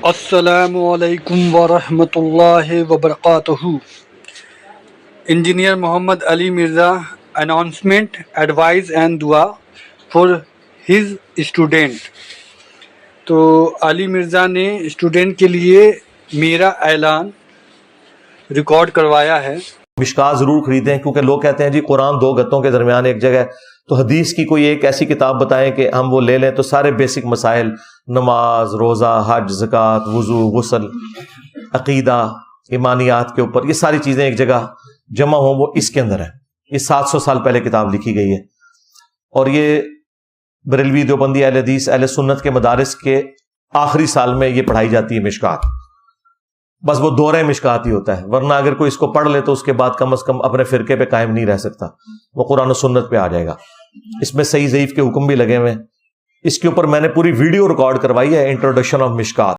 السلام علیکم ورحمۃ اللہ وبرکاتہ. Engineer Muhammad Ali Mirza announcement, advice and دعا for his student. تو علی مرزا نے اسٹوڈنٹ کے لیے میرا اعلان ریکارڈ کروایا ہے. مشکات ضرور خریدیں، کیونکہ لوگ کہتے ہیں جی قرآن دو گتوں کے درمیان ایک جگہ ہے، تو حدیث کی کوئی ایک ایسی کتاب بتائیں کہ ہم وہ لے لیں تو سارے بیسک مسائل، نماز، روزہ، حج، زکوٰۃ، وضو، غسل، عقیدہ، ایمانیات کے اوپر یہ ساری چیزیں ایک جگہ جمع ہوں، وہ اس کے اندر ہے. یہ 700 سال پہلے کتاب لکھی گئی ہے، اور یہ بریلوی، دیوبندی، اہل حدیث، اہل سنت کے مدارس کے آخری سال میں یہ پڑھائی جاتی ہے مشکات. بس وہ دورہ مشکات ہی ہوتا ہے، ورنہ اگر کوئی اس کو پڑھ لے تو اس کے بعد کم از کم اپنے فرقے پہ قائم نہیں رہ سکتا، وہ قرآن و سنت پہ آ جائے گا. اس میں صحیح ضعیف کے حکم بھی لگے ہوئے ہیں. اس کے اوپر میں نے پوری ویڈیو ریکارڈ کروائی ہے، انٹروڈکشن آف مشکات.